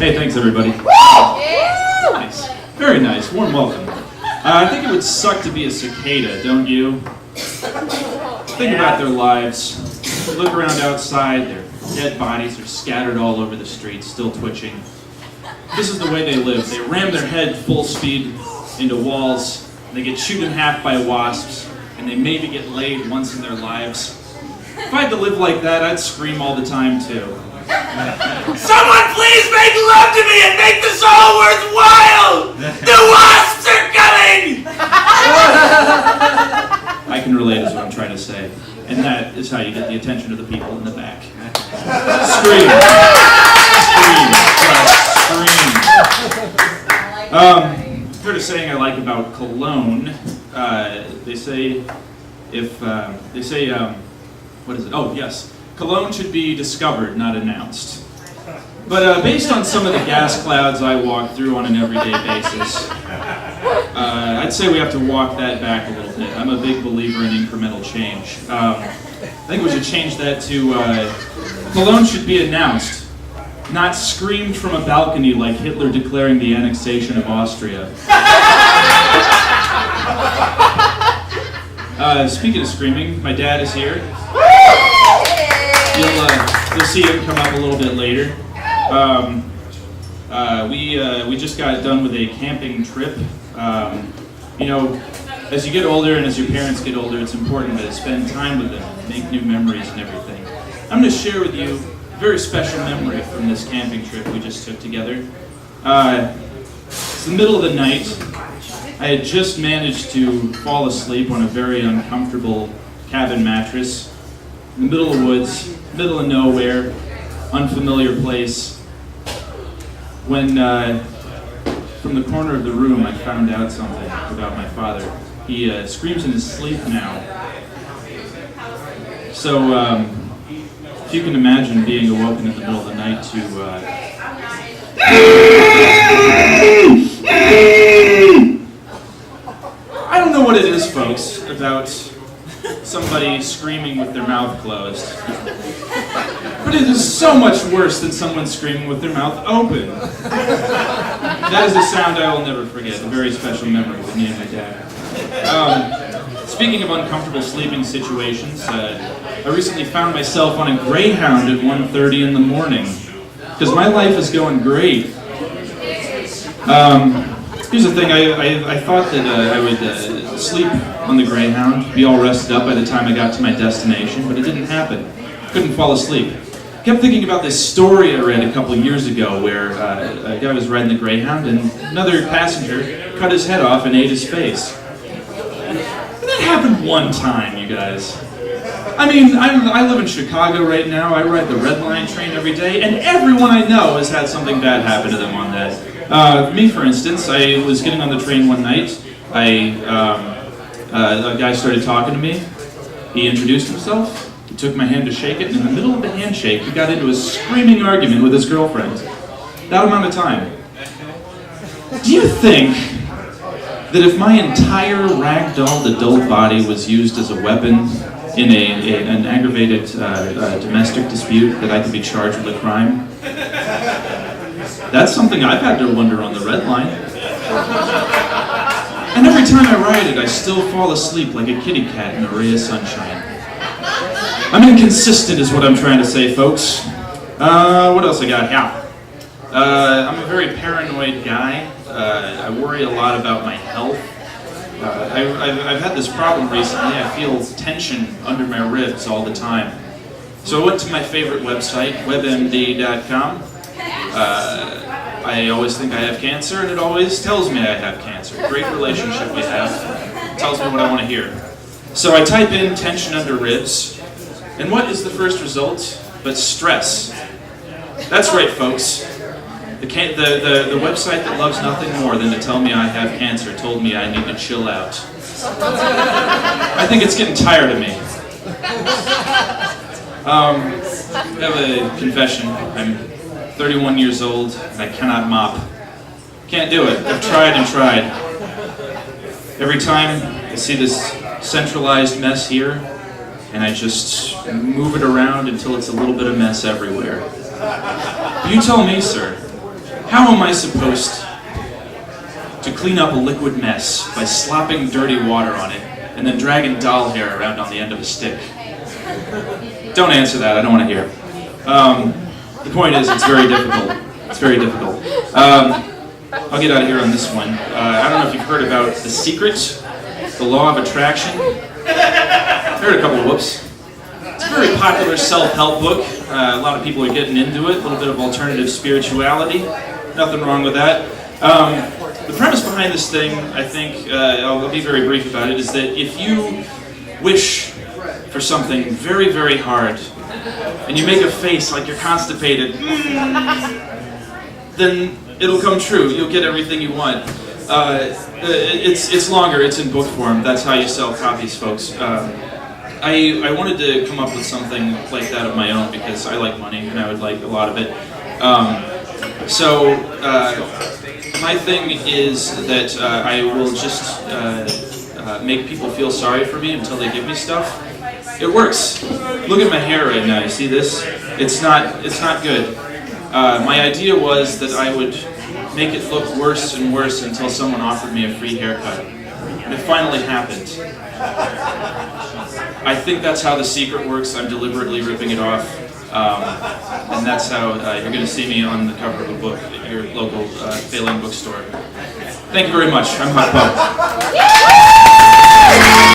Hey, thanks everybody. Nice. Very nice. Warm welcome. I think it would suck to be a cicada, don't you? Think about their lives. Look around outside, their dead bodies are scattered all over the streets, still twitching. This is the way they live. They ram their head full speed into walls, they get chewed in half by wasps, and they maybe get laid once in their lives. If I had to live like that, I'd scream all the time too. Someone please make love to me and make this all worthwhile! The wasps are coming! I can relate is what I'm trying to say. And that is how you get the attention of the people in the back. Scream. Scream. Heard a saying I like about cologne. They say, what is it? Oh, yes. Cologne should be discovered, not announced. But based on some of the gas clouds I walk through on an everyday basis, I'd say we have to walk that back a little bit. I'm a big believer in incremental change. I think we should change that to cologne should be announced, not screamed from a balcony like Hitler declaring the annexation of Austria. Speaking of screaming, my dad is here. You'll see him come up a little bit later. We just got done with a camping trip. You know, as you get older and as your parents get older, it's important to spend time with them, make new memories and everything. I'm going to share with you a very special memory from this camping trip we just took together. It's the middle of the night. I had just managed to fall asleep on a very uncomfortable cabin mattress in the middle of the woods, middle of nowhere, unfamiliar place, when from the corner of the room I found out something about my father. He screams in his sleep now. So if you can imagine being awoken in the middle of the night to I don't know what it is, folks, about somebody screaming with their mouth closed. But it is so much worse than someone screaming with their mouth open. That is a sound I will never forget, a very special memory with me and my dad. Speaking of uncomfortable sleeping situations, I recently found myself on a Greyhound at 1:30 in the morning, because my life is going great. Here's the thing, I thought that I would sleep on the Greyhound, be all rested up by the time I got to my destination, but it didn't happen. Couldn't fall asleep. Kept thinking about this story I read a couple years ago where a guy was riding the Greyhound and another passenger cut his head off and ate his face. And that happened one time, you guys. I mean, I live in Chicago right now, I ride the Red Line train every day, and everyone I know has had something bad happen to them on that. Me, for instance, I was getting on the train one night. A guy started talking to me. He introduced himself. He took my hand to shake it, and in the middle of the handshake, he got into a screaming argument with his girlfriend. That amount of time. Do you think that if my entire ragdolled adult body was used as a weapon in an aggravated domestic dispute, that I could be charged with a crime? That's something I've had to wonder on the Red Line. And every time I ride it, I still fall asleep like a kitty cat in a ray of sunshine. I'm inconsistent is what I'm trying to say, folks. What else I got? Yeah. I'm a very paranoid guy. I worry a lot about my health. I've had this problem recently. I feel tension under my ribs all the time. So I went to my favorite website, webmd.com. I always think I have cancer, and it always tells me I have cancer. Great relationship we have. It tells me what I want to hear. So I type in tension under ribs, and what is the first result but stress? That's right, folks. The website that loves nothing more than to tell me I have cancer told me I need to chill out. I think it's getting tired of me. I have a confession. I'm 31 years old, and I cannot mop. Can't do it. I've tried and tried. Every time I see this centralized mess here, and I just move it around until it's a little bit of mess everywhere. You tell me, sir. How am I supposed to clean up a liquid mess by slopping dirty water on it and then dragging doll hair around on the end of a stick? Don't answer that, I don't want to hear. The point is, it's very difficult. It's very difficult. I'll get out of here on this one. I don't know if you've heard about The Secret, the Law of Attraction. I've heard a couple of whoops. It's a very popular self-help book. A lot of people are getting into it. A little bit of alternative spirituality. Nothing wrong with that. The premise behind this thing, I think, I'll be very brief about it, is that if you wish for something very, very hard, and you make a face like you're constipated, then it'll come true. You'll get everything you want. It's longer. It's in book form. That's how you sell copies, folks. I wanted to come up with something like that of my own because I like money and I would like a lot of it. So my thing is that I will just make people feel sorry for me until they give me stuff. It works. Look at my hair right now. You see this? It's not good. My idea was that I would make it look worse and worse until someone offered me a free haircut. And it finally happened. I think that's how The Secret works. I'm deliberately ripping it off. And that's how you're going to see me on the cover of a book at your local failing bookstore. Thank you very much. I'm Huck Poe.